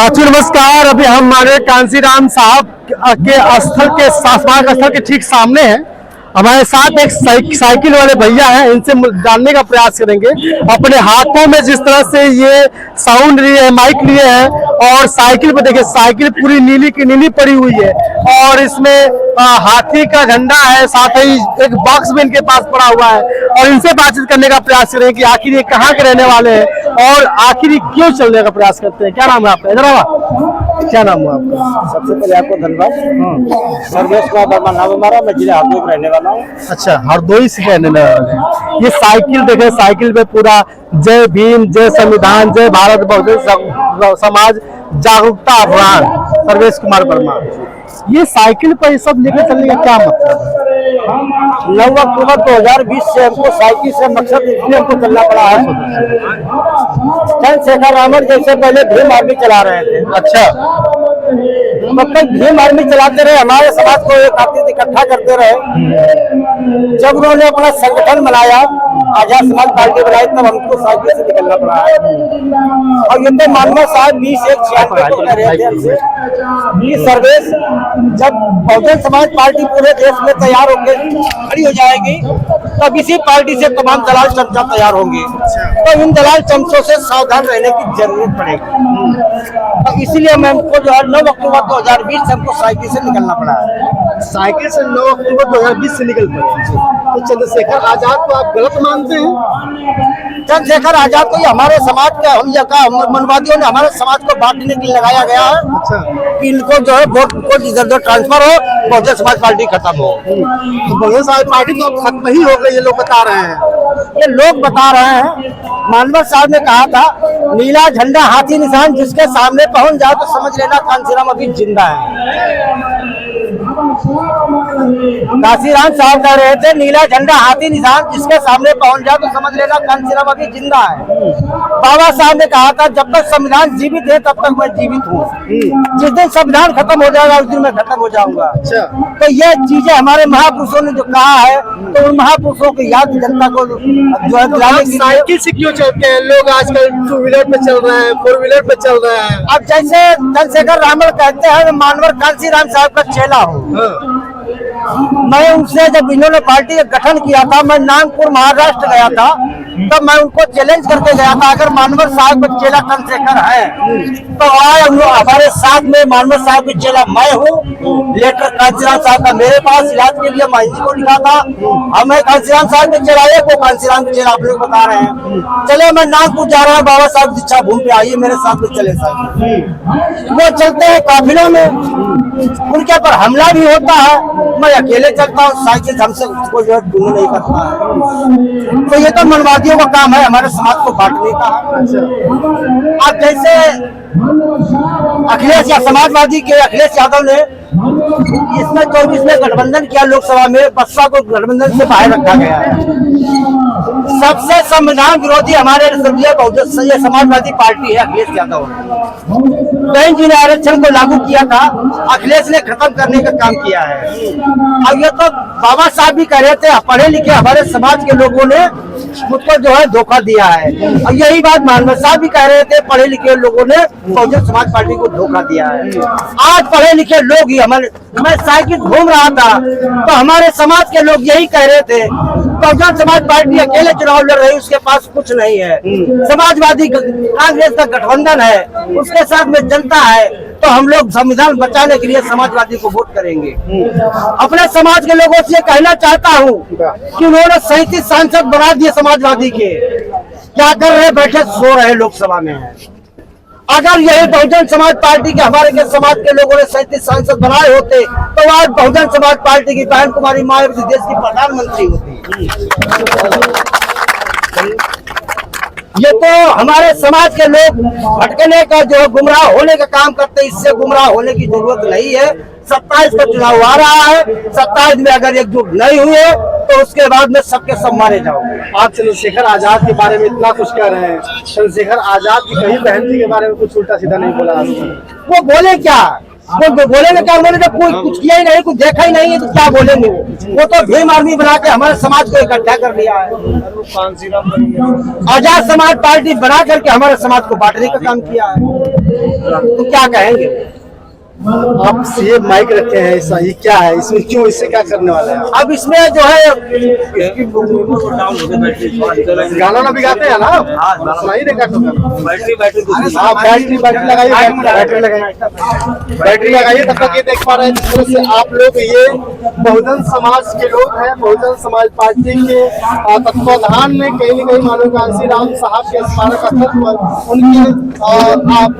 साथियों नमस्कार। अभी हम हमारे कांसीराम साहब के स्थल के स्मारक स्थल के ठीक सामने हैं। हमारे साथ एक साइकिल वाले भैया हैं, इनसे जानने का प्रयास करेंगे। अपने हाथों में जिस तरह से ये साउंड लिए है, माइक लिए हैं, और साइकिल पे देखिए, साइकिल पूरी नीली की नीली पड़ी हुई है और इसमें हाथी का झंडा है, साथ ही एक बॉक्स भी इनके पास पड़ा हुआ है। और इनसे बातचीत करने का प्रयास करेंगे कि आखिर ये कहाँ के रहने वाले हैं और आखिर ये क्यों चलने का प्रयास करते हैं। क्या नाम है आपका? इधर आवा, क्या नाम हुआ आपका? सबसे पहले आपको धन्यवाद। सर्वेश कुमार वर्मा नाम हमारा, मैं जिला हरदोई में रहने वाला हूँ। अच्छा, हरदोई से रहने वाले हैं। ये साइकिल देखे, साइकिल पे पूरा जय भीम, जय संविधान, जय भारत बहुजन समाज जागरूकता अभियान, सर्वेश कुमार वर्मा। ये साइकिल पर ये सब लेकर चलने का क्या मतलब है? 9 अक्टूबर 2020 से हमको साइकिल से मकसद इसलिए हमको चलना पड़ा है। चंद्रशेखर रावण जैसे पहले भीम आर्मी चला रहे थे। अच्छा, मतलब भीम आर्मी चलाते रहे, हमारे समाज को एक खातिर इकट्ठा करते रहे। जब उन्होंने अपना संगठन बनाया, आजाद समाज पार्टी बनाई, तब हमको साइकिल से निकलना पड़ा है। और ये तो मानवा साहब 20-1-96 को कह रहे थे हमसे कि सर्वेश, जब बहुजन समाज पार्टी पूरे देश में तैयार होकर खड़ी हो जाएगी, तब इसी पार्टी से तमाम दलाल चमचा तैयार होंगे। तो इन दलाल चमचों से सावधान रहने की जरूरत पड़ेगी। तो इसलिए मैं हमको जो है 9 अक्टूबर 2020 से हमको साइकिल से निकलना पड़ा है। साइकिल से 9 अक्टूबर 2020 से निकल पड़े। तो चंद्रशेखर आजाद को आप गलत मानते हैं? चंद्रशेखर आजाद को हमारे समाज के मनवादियों ने हमारे समाज को बांटने के लिए लगाया गया है। अच्छा, कि इनको जो है वोट को इधर उधर ट्रांसफर हो, बहुजन समाज पार्टी खत्म हो। तो बहुजन समाज पार्टी तो अब खत्म ही हो गई, ये लोग बता रहे हैं। ये लोग बता रहे हैं। मानवर साहब ने कहा था, नीला झंडा हाथी निशान जिसके सामने पहुंच जाओ तो समझ लेना कांसीराम अभी जिंदा है। कांसीराम साहब कह रहे थे, नीला झंडा हाथी निशान जिसके सामने पहुंच जाओ तो समझ लेना कांसीराम अभी जिंदा है। बाबा साहब ने कहा था, जब तक संविधान जीवित है तब तक मैं जीवित हूँ। जिस दिन संविधान खत्म हो जाएगा उस दिन मैं खत्म हो जाऊंगा। अच्छा, तो ये चीजें हमारे महापुरुषों ने जो कहा है, तो उन महापुरुषों की याद जनता को जो है दिलाने की। साइकिल से क्यों चलते हैं लोग? आजकल 2 व्हीलर पे चल रहे हैं, 4 व्हीलर पे चल रहे हैं। अब जैसे चंद्रशेखर रावण कहते हैं, मानवर कांसीराम साहब का चेला हूँ। मैं उनसे, जब इन्होंने पार्टी का गठन किया था, मैं नागपुर महाराष्ट्र गया था, तब मैं उनको चैलेंज करके गया था, अगर मानवर साहब का चेला चंद्रशेखर है तो आए हमारे साथ में। मानवर साहब की चेला मैं हूँ। लेटर कांसीराम साहब का मेरे पास इलाज के लिए मैं को लिखा था। हमें कांसीराम साहब के चेला है, को कांसीराम के चेला आप लोग बता रहे हैं। चले, मैं नागपुर जा रहा हूँ, बाबा साहब दीक्षा भूमि पे आइए मेरे साथ में चले साहब। वो चलते हैं काफिलों में, उनके पर हमला भी होता है। मैं अकेले चलता हूँ, साइकिल हमसे कोई जो है नहीं करता है। तो ये तो मनवादियों का काम है, हमारे समाज को बांटने का। अब जैसे अखिलेश या समाजवादी के अखिलेश यादव ने इसमें 24 में गठबंधन किया, लोकसभा में बसपा को गठबंधन से बाहर रखा गया है। सबसे संविधान विरोधी हमारे बहुजन समाजवादी पार्टी है अखिलेश यादव। बहन जी ने आरक्षण को लागू किया था, अखिलेश ने खत्म करने का काम किया है। अब ये तो बाबा साहब भी कह रहे थे, पढ़े लिखे हमारे समाज के लोगों ने मुझको जो है धोखा दिया है। और यही बात मानवर साहब भी कह रहे थे, पढ़े लिखे लोगों ने बहुजन समाज पार्टी को धोखा दिया है। आज पढ़े लिखे लोग ही हमारे, मैं साइकिल घूम रहा था तो हमारे समाज के लोग यही कह रहे थे, बहुजन समाज पार्टी अकेले चुनाव लड़ रही, उसके पास कुछ नहीं है। समाजवादी कांग्रेस का गठबंधन है, उसके साथ में जनता है, तो हम लोग संविधान बचाने के लिए समाजवादी को वोट करेंगे। अपने समाज के लोगों से कहना चाहता हूँ कि उन्होंने 37 सांसद बना दिए समाजवादी के, क्या कर रहे? बैठे सो रहे लोकसभा में। अगर यही बहुजन समाज पार्टी के हमारे के समाज के लोगों ने 37 सांसद बनाए होते तो आज बहुजन समाज पार्टी की बहन कुमारी मायावती देश की प्रधानमंत्री होती। ये तो हमारे समाज के लोग भटकने का, जो गुमराह होने का काम करते हैं, इससे गुमराह होने की जरूरत नहीं है। 27 का चुनाव आ रहा है, 27 में अगर एकजुट नहीं हुए तो उसके बाद में सबके सब मारे जाओगे। आप चंद्रशेखर आजाद के बारे में इतना कुछ कह रहे हैं, चंद्रशेखर आजाद की कहीं बहन जी के बारे में कुछ उल्टा सीधा नहीं बोला? वो बोले क्या? कोई बोलेंगे क्या? उन्होंने जब कोई कुछ किया ही नहीं, कुछ देखा ही नहीं है, तो क्या बोलेंगे? वो तो भीम आर्मी बना के हमारे समाज को इकट्ठा कर लिया है। आजाद समाज पार्टी बना करके हमारे समाज को बांटने का काम किया है, तो क्या कहेंगे? आप ये माइक रखे हैं, ऐसा ये क्या है? इसमें क्यों, इससे क्या करने वाला है? अब इसमें जो है गाना ना भी गाते हैं ना, सुनाई देगा तो बैटरी लगाइए, बैटरी लगाइए। तब तक ये देख पा रहे हैं जिस तरह से आप लोग, ये बहुजन समाज के लोग हैं, बहुजन समाज पार्टी के तत्वाधान में कहीं न कहीं माननीय कांसी राम साहब के स्मारक स्थल पर उनके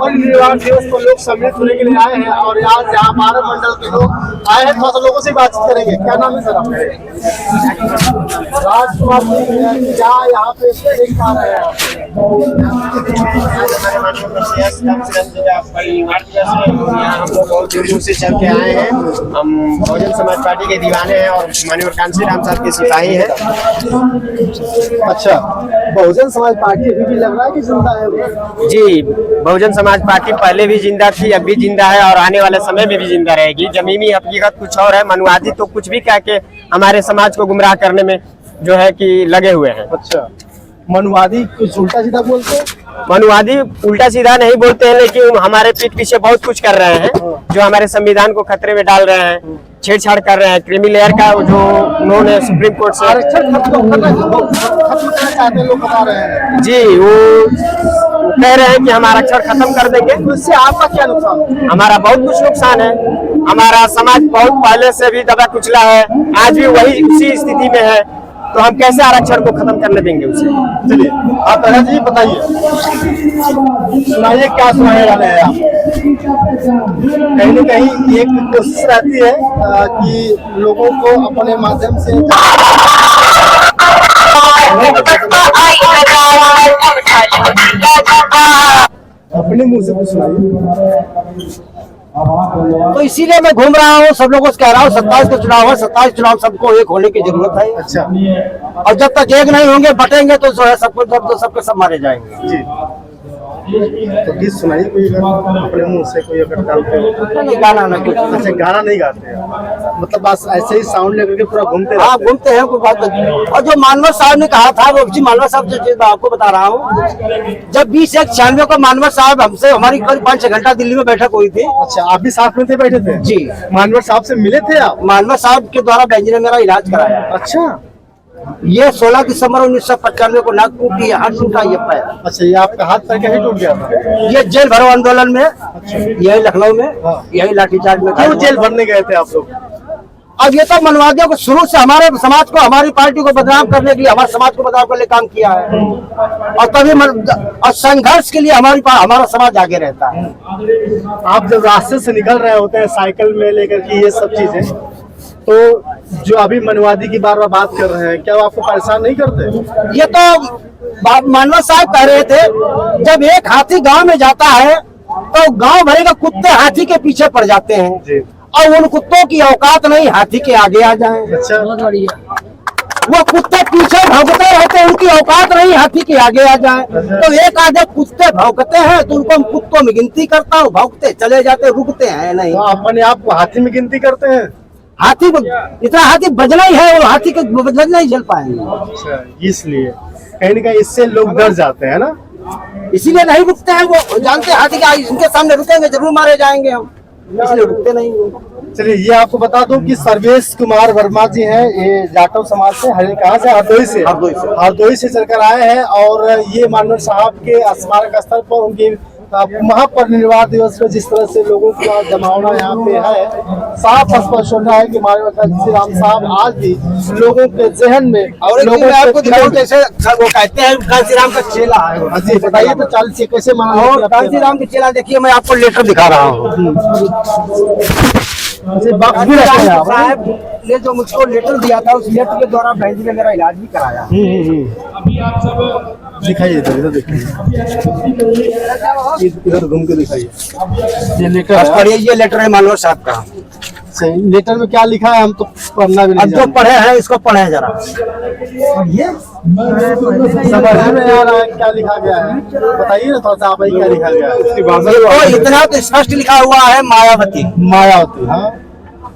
परिनिर्वाण दिवस को लोग सम्मिलित होने के लिए आए हैं। और आज यहाँ हमारे मंडल के लोग आए हैं, थोड़ा सा लोगों से बातचीत करेंगे। क्या नाम है सर आपका? राजकुमार जी। क्या यहाँ पे देख पा रहे हैं हम लोग बहुत दूर दूर से चल के आए हैं। हम बहुजन समाज पार्टी के दीवाने हैं और माननीय कांसी राम साहब के सिपाही हैं। अच्छा, बहुजन समाज पार्टी अभी भी लग रहा है कि जिंदा है? जी, बहुजन समाज पार्टी पहले भी जिंदा थी, अब भी जिंदा है और आने वाले समय में भी जिंदा रहेगी। जमीनी हकीकत कुछ और है, मनुवादी तो कुछ भी कह के हमारे समाज को गुमराह करने में जो है कि लगे हुए हैं। अच्छा, मनुवादी कुछ उल्टा सीधा बोलते हैं? मनुवादी उल्टा सीधा नहीं बोलते हैं, लेकिन हमारे पीठ पीछे बहुत कुछ कर रहे हैं जो हमारे संविधान को खतरे में डाल रहे हैं, छेड़छाड़ कर रहे हैं। क्रीमी लेयर का जो उन्होंने सुप्रीम कोर्ट से आरक्षण खत्म करना चाहते हैं लोग, बता रहे हैं। जी, वो कह रहे हैं कि हम आरक्षण खत्म कर देंगे। तो इससे आपका क्या नुकसान? हमारा बहुत कुछ नुकसान है। हमारा समाज बहुत पहले से भी दबा कुचला है, आज भी वही उसी स्थिति में है, तो हम कैसे आरक्षण को खत्म करने देंगे उसे? चलिए आप पहले जी बताइए, सुनाइए क्या सुनाने वाले हैं आप? कहीं न कहीं एक कोशिश रहती है कि लोगों को अपने माध्यम से अपने मुंह से कुछ सुनाइए। तो इसीलिए मैं घूम रहा हूँ, सब लोगों से कह रहा हूँ 27 को चुनाव है, 27 चुनाव सबको एक होने की जरूरत है। अच्छा, और जब तक एक नहीं होंगे, बटेंगे तो जो है सबके सब मारे जाएंगे। जी, तो गीत सुनाइए कोई, अगर अपने मुंह से कोई अगर डालते हो। नहीं, गाना ना कुछ। अच्छा, गाना नहीं गाते हैं, मतलब बस ऐसे ही साउंड लेकर के पूरा घूमते हाँ, रहते हैं। घूमते हैं, कोई बात नहीं। और जो मानवर साहब ने कहा था, वो जी मानवर साहब जो चीज मैं आपको बता रहा हूँ, जब 20/1/96 को मानवर साहब हमसे, हमारी करीब 5-6 घंटा दिल्ली में बैठक हुई थी। अच्छा, आप भी साथ में थे, बैठे थे? जी, मानवर साहब से मिले थे आप? मानवर साहब के द्वारा बेंजी ने मेरा इलाज कराया। अच्छा, ये 16 दिसंबर 1995 को नाक टूटी, हाथ टूटा, ये पैर। अच्छा, ये आपका हाथ पैर कैसे टूट गया था? ये जेल भरो आंदोलन में, यही लखनऊ में, यही लाठीचार्ज में। क्यों जेल भरने गए थे आप लोग? अब ये तो मनवादियों को शुरू से हमारे समाज को, हमारी पार्टी को बदनाम करने के लिए, हमारे समाज को बदनाम करने के लिए काम किया है। और तभी और संघर्ष के लिए हमारा समाज आगे रहता है। आप जब रास्ते से निकल रहे होते हैं साइकिल में लेकर के ये सब चीजें, तो जो अभी मनवादी की बार बार बात कर रहे हैं, क्या वो आपको परेशान नहीं करते? ये तो मानव साहब कह रहे थे, जब एक हाथी गांव में जाता है तो गांव भरे का कुत्ते हाथी के पीछे पड़ जाते हैं जी। और उन कुत्तों की औकात नहीं हाथी के आगे आ जाएं। अच्छा, वो कुत्ते पीछे भौंकते रहते हैं, उनकी औकात नहीं हाथी के आगे आ जाएं। तो एक आधे कुत्ते भौंकते हैं तो उनको हम कुत्तों में गिनती करता हूँ, भौंकते चले जाते, रुकते हैं नहीं। तो अपने आप को हाथी में गिनती करते हैं? हाथी इतना हाथी बजना ही है, वो हाथी के बजना नहीं झेल पाएंगे। अच्छा, इसलिए कहीं न कहीं इससे लोग डर जाते हैं ना, इसीलिए नहीं रुकते हैं। वो जानते हैं हाथी का इनके सामने रुकेंगे जरूर मारे जाएंगे हम, इसलिए रुकते नहीं। चलिए, ये आपको बता दूं कि सर्वेश कुमार वर्मा जी हैं, ये जाटव समाज से, कहाँ से? हरदोई से चलकर आए हैं। और ये माननीय साहब के स्मारक स्थल पर उनकी महापरिनिर्वाण दिवस में जिस तरह से लोगों का जमावड़ा यहाँ पे है, साफ स्पष्ट होता है कि माननीय कांसी राम साहब आज भी लोगों के जहन में, और लोगों आपको दिखाऊं कैसे वो कहते हैं कांसी राम का चेला है। जी बताइए तो, 40 से कैसे माना? कांसी राम के चेला देखिए, मैं आपको लेटर दिखा रहा हूँ। साहब ने जो मुझको लेटर दिया था, उस लेटर के द्वारा बहन जी ने मेरा इलाज भी कराया। दिखाइए इधर, दिखाइए इधर घूम के दिखाइए। ये लेटर पढ़िए, ये लेटर है मानवर साहब का। अच्छा, लेटर में क्या लिखा है हम तो पढ़ना भी अब नहीं जो जानते। पढ़े हैं इसको पढ़े जरा। समझ में आ रहा है क्या लिखा गया है, बताइए ना थोड़ा सा आप ही क्या लिखा गया है उसकी भाषा तो इतना तो स्पष्ट लिखा हुआ है मायावती। मायावती। हाँ,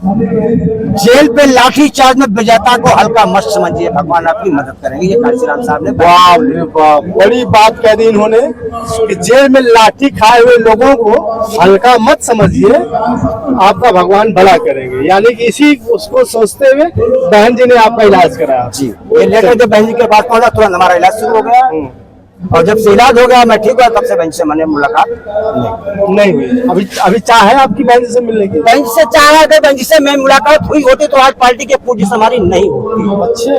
जेल पे लाठी चार्ज में विजेता को हल्का मत समझिए, भगवान आपकी मदद करेंगे। ये कांशीराम साहब ने बाप रे बाप, बड़ी बात कह दी इन्होंने कि जेल में लाठी खाए हुए लोगों को हल्का मत समझिए, आपका भगवान भला करेंगे। यानी कि इसी उसको सोचते हुए बहन जी ने आपका इलाज कराया। जी, ये लेकर जब बहन जी के पास पहुंचा तुरंत हमारा इलाज शुरू हो गया। और जब से इलाज हो गया मैं ठीक हुआ, तब से बहन से मैंने मुलाकात नहीं हुई। अभी चाह है आपकी बहन जी से मिलने की? बहन जी से चाहा थे, बहन जी से मैं मुलाकात हुई होती तो आज पार्टी के पूज्य हमारी नहीं होती। अच्छा,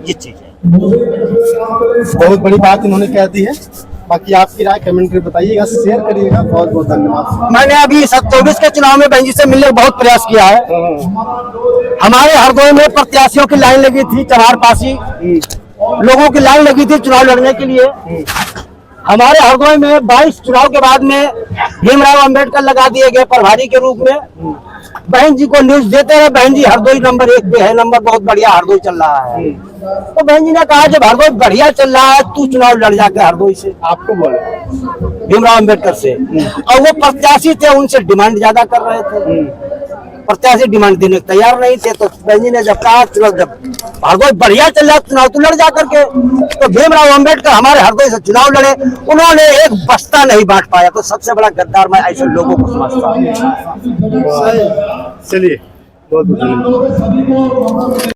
ये चीज है। बहुत बड़ी बात इन्होंने कह दी है। बाकी आपकी राय कमेंट में बताइएगा, शेयर करिएगा। बहुत बहुत धन्यवाद। मैंने अभी 24 के चुनाव में बहन जी से मिलने का बहुत प्रयास किया है। हमारे हरदोई में प्रत्याशियों की लाइन लगी थी, चमार पासी लोगों की लाइन लगी थी चुनाव लड़ने के लिए। हमारे हरदोई में 22 चुनाव के बाद में भीमराव अंबेडकर लगा दिए गए प्रभारी के रूप में। बहन जी को न्यूज देते रहे, बहन जी हरदोई नंबर 1 पे है, नंबर बहुत बढ़िया हरदोई चल रहा है। तो बहन जी ने कहा जब हरदोई बढ़िया चल रहा है तू चुनाव लड़ जाके हरदोई से, आपको बोले भीमराव अंबेडकर से। और वो प्रत्याशी थे, उनसे डिमांड ज्यादा कर रहे थे, प्रत्याशी डिमांड देने को तैयार नहीं थे। तो बहन जी ने जब कहा चलो जब हरदोई बढ़िया चल रहा चुनाव तो लड़ जा करके, तो भीमराव अंबेडकर हमारे हरदोई से चुनाव लड़े। उन्होंने एक बस्ता नहीं बांट पाया, तो सबसे बड़ा गद्दार मैं ऐसे लोगों को समझता हूँ। चलिए, बहुत बहुत धन्यवाद।